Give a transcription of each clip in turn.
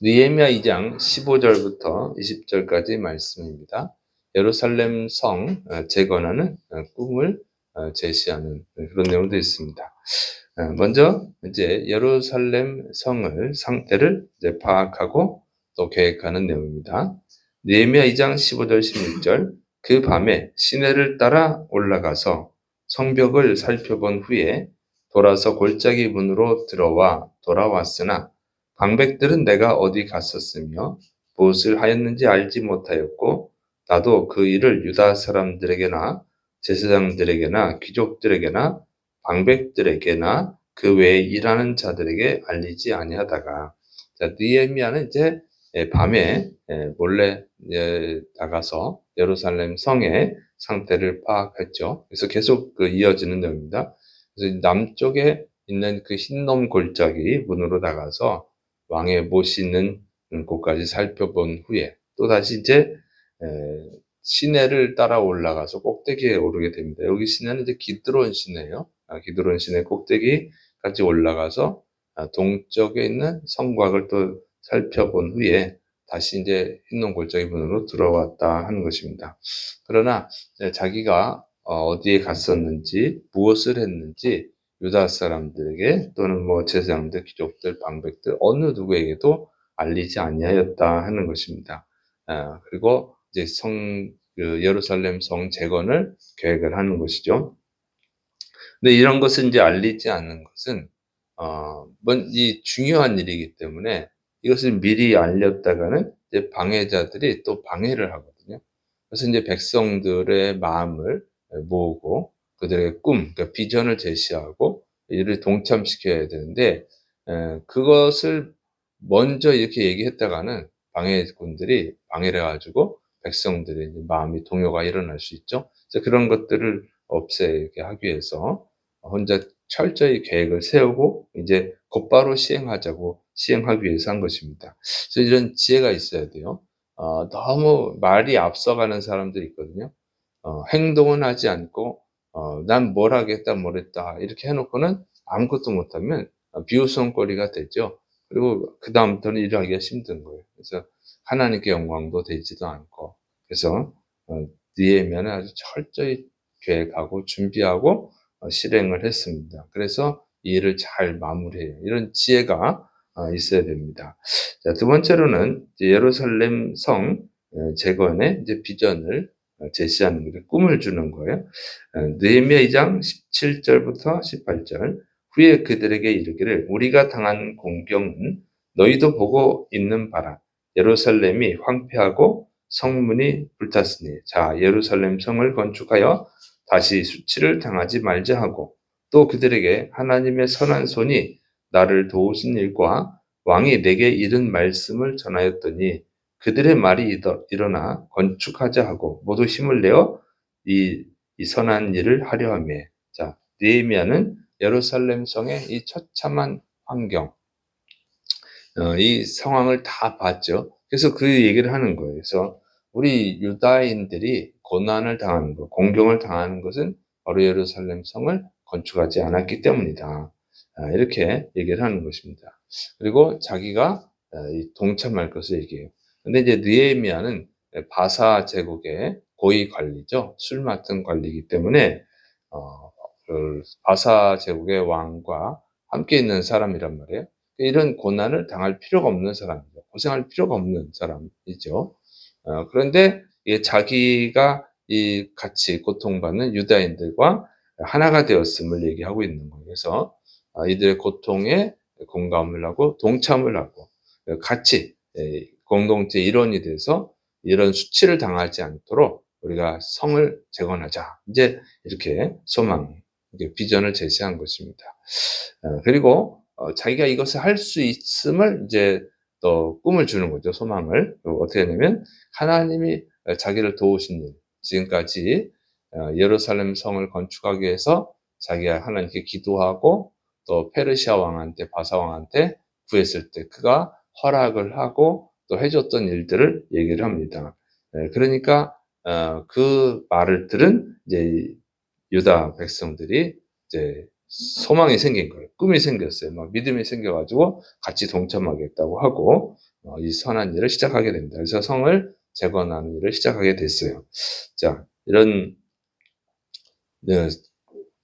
느헤미야 2장 15절부터 20절까지 말씀입니다. 예루살렘 성 재건하는 꿈을 제시하는 그런 내용도 있습니다. 먼저 이제 예루살렘 성을 상태를 이제 파악하고 또 계획하는 내용입니다. 느헤미야 2장 15절 16절 그 밤에 시내를 따라 올라가서 성벽을 살펴본 후에 돌아서 골짜기 문으로 돌아왔으나 방백들은 내가 어디 갔었으며 무엇을 하였는지 알지 못하였고 나도 그 일을 유다 사람들에게나 제사장들에게나 귀족들에게나 방백들에게나 그 외에 일하는 자들에게 알리지 아니하다가 느헤미야는 이제 밤에 몰래 나가서 예루살렘 성의 상태를 파악했죠. 그래서 계속 이어지는 내용입니다. 그래서 남쪽에 있는 그 흰놈 골짜기 문으로 나가서 왕의 못 있는 곳까지 살펴본 후에 또다시 이제 시내를 따라 올라가서 꼭대기에 오르게 됩니다. 여기 시내는 이제 기드론 시내예요. 기드론 시내 꼭대기까지 올라가서 동쪽에 있는 성곽을 또 살펴본 후에 다시 이제 흰놈 골짜기 문으로 들어왔다 하는 것입니다. 그러나 자기가 어디에 갔었는지 무엇을 했는지 유다 사람들에게 또는 뭐 제사장들, 귀족들, 방백들 어느 누구에게도 알리지 아니하였다 하는 것입니다. 그리고 이제 예루살렘 성 재건을 계획을 하는 것이죠. 근데 이런 것을 이제 알리지 않는 것은 이 중요한 일이기 때문에 이것을 미리 알렸다가는 이제 방해자들이 또 방해를 하거든요. 그래서 이제 백성들의 마음을 모으고 그들의 꿈, 그러니까 비전을 제시하고 이를 동참시켜야 되는데 그것을 먼저 이렇게 얘기했다가는 방해꾼들이 방해를 해가지고 백성들의 마음이 동요가 일어날 수 있죠. 그래서 그런 것들을 없애게 하기 위해서 혼자 철저히 계획을 세우고 이제 곧바로 시행하기 위해서 한 것입니다. 그래서 이런 지혜가 있어야 돼요. 너무 말이 앞서가는 사람들이 있거든요. 행동은 하지 않고 난 뭘 하겠다 뭘 했다 이렇게 해 놓고는 아무것도 못하면 비웃음거리가 되죠. 그리고 그다음부터는 일을 하기가 힘든 거예요. 그래서 하나님께 영광도 되지도 않고 그래서 느헤미야는 아주 철저히 계획하고 준비하고 실행을 했습니다. 그래서 이 일을 잘 마무리해요. 이런 지혜가 있어야 됩니다. 자, 두 번째로는 예루살렘 성 재건의 이제 비전을 제시하는 거죠. 꿈을 주는 거예요. 느헤미야 2장 17절부터 18절 후에 그들에게 이르기를 우리가 당한 공경은 너희도 보고 있는 바라. 예루살렘이 황폐하고 성문이 불탔으니 자 예루살렘 성을 건축하여 다시 수치를 당하지 말자 하고 또 그들에게 하나님의 선한 손이 나를 도우신 일과 왕이 내게 이른 말씀을 전하였더니 그들의 말이 일어나 건축하자 하고 모두 힘을 내어 이 선한 일을 하려 하며 자 느헤미야는 예루살렘 성의 이 처참한 환경 이 상황을 다 봤죠. 그래서 그 얘기를 하는 거예요. 그래서 우리 유다인들이 고난을 당하는 것, 공경을 당하는 것은 바로 예루살렘 성을 건축하지 않았기 때문이다. 이렇게 얘기를 하는 것입니다. 그리고 자기가 동참할 것을 얘기해요. 근데 이제 느헤미야는 바사 제국의 고위 관리죠. 술 맡은 관리이기 때문에 그 바사 제국의 왕과 함께 있는 사람이란 말이에요. 이런 고난을 당할 필요가 없는 사람이죠. 고생할 필요가 없는 사람이죠. 그런데 자기가 이 같이 고통받는 유다인들과 하나가 되었음을 얘기하고 있는 거예요. 그래서 이들의 고통에 공감을 하고 동참을 하고 같이 공동체 일원이 돼서 이런 수치를 당하지 않도록 우리가 성을 재건하자. 이제 이렇게 비전을 제시한 것입니다. 그리고 자기가 이것을 할 수 있음을 이제 또 꿈을 주는 거죠, 소망을. 어떻게 하냐면 하나님이 자기를 도우신 일, 지금까지 예루살렘 성을 건축하기 위해서 자기가 하나님께 기도하고 또 페르시아 왕한테 바사 왕한테 구했을 때 그가 허락을 하고 또 해줬던 일들을 얘기를 합니다. 그러니까 그 말을 들은 이제 유다 백성들이 이제 소망이 생긴 거예요. 꿈이 생겼어요. 막 믿음이 생겨가지고 같이 동참하겠다고 하고 이 선한 일을 시작하게 됩니다. 그래서 성을 재건하는 일을 시작하게 됐어요. 자, 이런 네,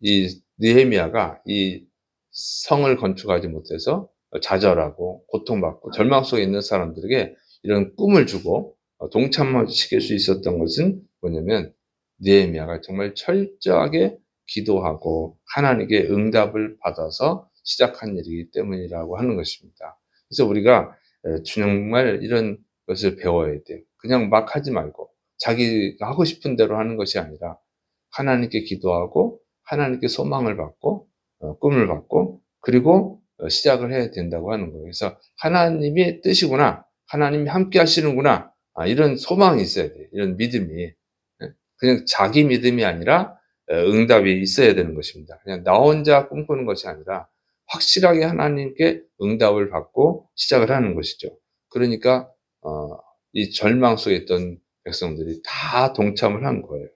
이 느헤미야가 이 성을 건축하지 못해서 좌절하고 고통받고 절망 속에 있는 사람들에게 이런 꿈을 주고 동참시킬 수 있었던 것은 뭐냐면 느헤미야가 정말 철저하게 기도하고 하나님께 응답을 받아서 시작한 일이기 때문이라고 하는 것입니다. 그래서 우리가 정말 이런 것을 배워야 돼요. 그냥 막 하지 말고 자기가 하고 싶은 대로 하는 것이 아니라 하나님께 기도하고 하나님께 소망을 받고 꿈을 받고 그리고 시작을 해야 된다고 하는 거예요. 그래서 하나님의 뜻이구나. 하나님이 함께 하시는구나. 이런 소망이 있어야 돼요. 이런 믿음이. 그냥 자기 믿음이 아니라 응답이 있어야 되는 것입니다. 그냥 나 혼자 꿈꾸는 것이 아니라 확실하게 하나님께 응답을 받고 시작을 하는 것이죠. 그러니까 이 절망 속에 있던 백성들이 다 동참을 한 거예요.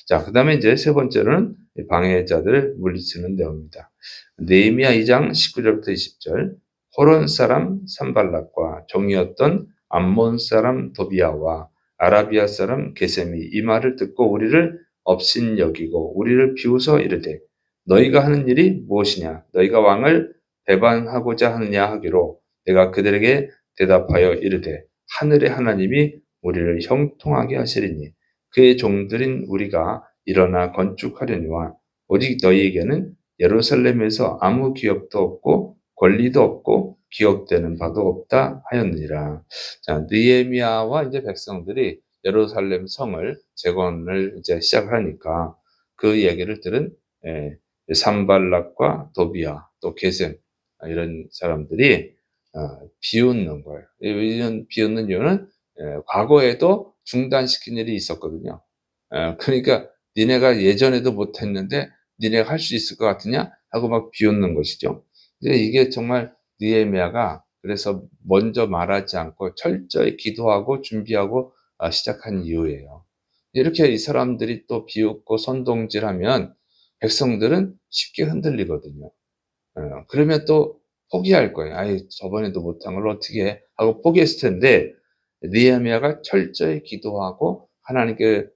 자, 그다음에 이제 세 번째로는 방해자들을 물리치는 내용입니다. 느헤미야 2장 19절부터 20절. 호론 사람 산발락과 종이었던 암몬 사람 도비아와 아라비아 사람 게셈이 이 말을 듣고 우리를 업신여기고 우리를 비웃어 이르되 너희가 하는 일이 무엇이냐 너희가 왕을 배반하고자 하느냐 하기로 내가 그들에게 대답하여 이르되 하늘의 하나님이 우리를 형통하게 하시리니 그의 종들인 우리가 일어나 건축하려니와 오직 너희에게는 예루살렘에서 아무 기업도 없고 권리도 없고 기억되는 바도 없다 하였느니라. 자, 느헤미야와 이제 백성들이 예루살렘 성을 재건을 이제 시작하니까 그 얘기를 들은 산발락과 도비야 또 게셈 이런 사람들이 비웃는 거예요. 이런 비웃는 이유는 과거에도 중단시킨 일이 있었거든요. 그러니까 니네가 예전에도 못했는데 니네가 할 수 있을 것 같으냐 하고 막 비웃는 것이죠. 근데 이게 정말 느헤미야가 그래서 먼저 말하지 않고 철저히 기도하고 준비하고 시작한 이유예요. 이렇게 이 사람들이 또 비웃고 선동질하면 백성들은 쉽게 흔들리거든요. 그러면 또 포기할 거예요. 아이 저번에도 못한 걸 어떻게 해? 하고 포기했을 텐데 느헤미야가 철저히 기도하고 하나님께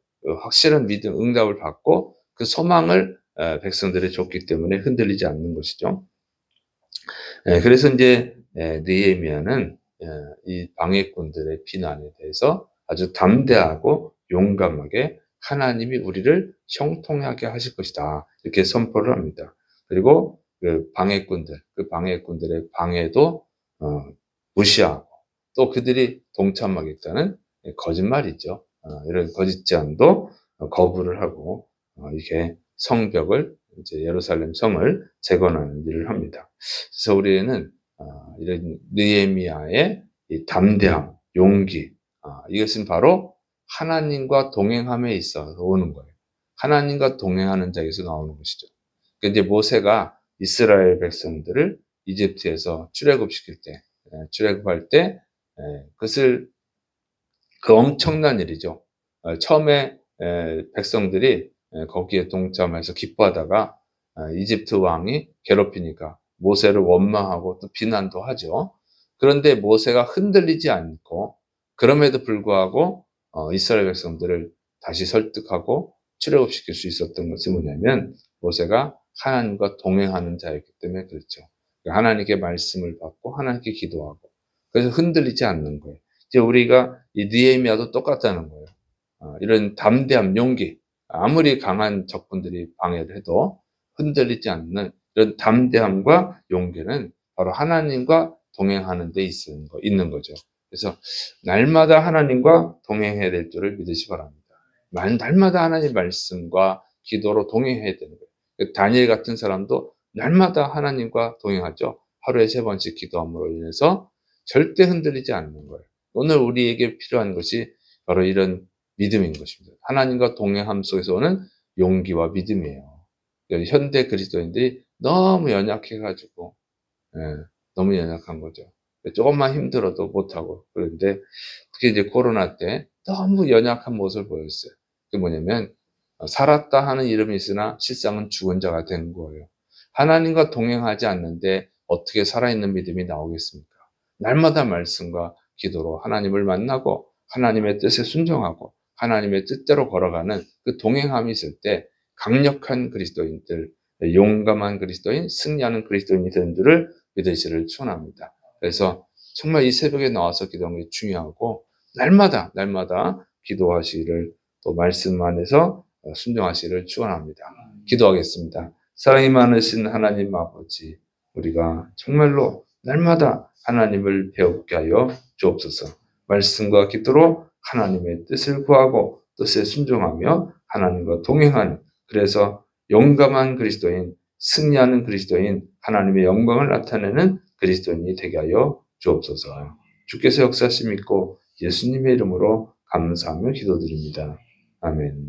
확실한 믿음, 응답을 받고 그 소망을 백성들에 줬기 때문에 흔들리지 않는 것이죠. 그래서 이제 느헤미야는 이 방해꾼들의 비난에 대해서 아주 담대하고 용감하게 하나님이 우리를 형통하게 하실 것이다 이렇게 선포를 합니다. 그리고 그 방해꾼들의 방해도 무시하고 또 그들이 동참하겠다는 거짓말이죠. 이런 거짓 제안도 거부를 하고 이렇게 성벽을 이제 예루살렘 성을 재건하는 일을 합니다. 그래서 우리는 이런 느헤미야의 이 담대함, 용기 이것은 바로 하나님과 동행함에 있어서 오는 거예요. 하나님과 동행하는 자에서 나오는 것이죠. 그러니까 이제 모세가 이스라엘 백성들을 이집트에서 출애굽시킬 때, 출애굽할 때 그것을 그 엄청난 일이죠. 처음에 백성들이 거기에 동참해서 기뻐하다가 이집트 왕이 괴롭히니까 모세를 원망하고 또 비난도 하죠. 그런데 모세가 흔들리지 않고 그럼에도 불구하고 이스라엘 백성들을 다시 설득하고 출애굽시킬 수 있었던 것이 뭐냐면 모세가 하나님과 동행하는 자였기 때문에 그렇죠. 하나님께 말씀을 받고 하나님께 기도하고 그래서 흔들리지 않는 거예요. 이제 우리가 이 느헤미야도 똑같다는 거예요. 이런 담대함, 용기, 아무리 강한 적군들이 방해를 해도 흔들리지 않는 이런 담대함과 용기는 바로 하나님과 동행하는 데 있는 거죠. 그래서 날마다 하나님과 동행해야 될 줄을 믿으시 바랍니다. 날마다 하나님 말씀과 기도로 동행해야 되는 거예요. 다니엘 같은 사람도 날마다 하나님과 동행하죠. 하루에 3번씩 기도함으로 인해서 절대 흔들리지 않는 거예요. 오늘 우리에게 필요한 것이 바로 이런 믿음인 것입니다. 하나님과 동행함 속에서 오는 용기와 믿음이에요. 현대 그리스도인들이 너무 연약해가지고 너무 연약한 거죠. 조금만 힘들어도 못하고 그런데 특히 이제 코로나 때 너무 연약한 모습을 보였어요. 그게 뭐냐면 살았다 하는 이름이 있으나 실상은 죽은 자가 된 거예요. 하나님과 동행하지 않는데 어떻게 살아있는 믿음이 나오겠습니까? 날마다 말씀과 기도로 하나님을 만나고 하나님의 뜻에 순종하고 하나님의 뜻대로 걸어가는 그 동행함이 있을 때 강력한 그리스도인들, 용감한 그리스도인, 승리하는 그리스도인이 되는 줄을 믿으시를 축원합니다. 그래서 정말 이 새벽에 나와서 기도하는 게 중요하고 날마다 기도하시기를 또 말씀 안에서 순종하시기를 축원합니다. 기도하겠습니다. 사랑이 많으신 하나님 아버지, 우리가 정말로 날마다 하나님을 배우게 하여 주옵소서. 말씀과 기도로 하나님의 뜻을 구하고 뜻에 순종하며 하나님과 동행하는, 그래서 용감한 그리스도인, 승리하는 그리스도인, 하나님의 영광을 나타내는 그리스도인이 되게 하여 주옵소서. 주께서 역사하심 있고 예수님의 이름으로 감사하며 기도드립니다. 아멘.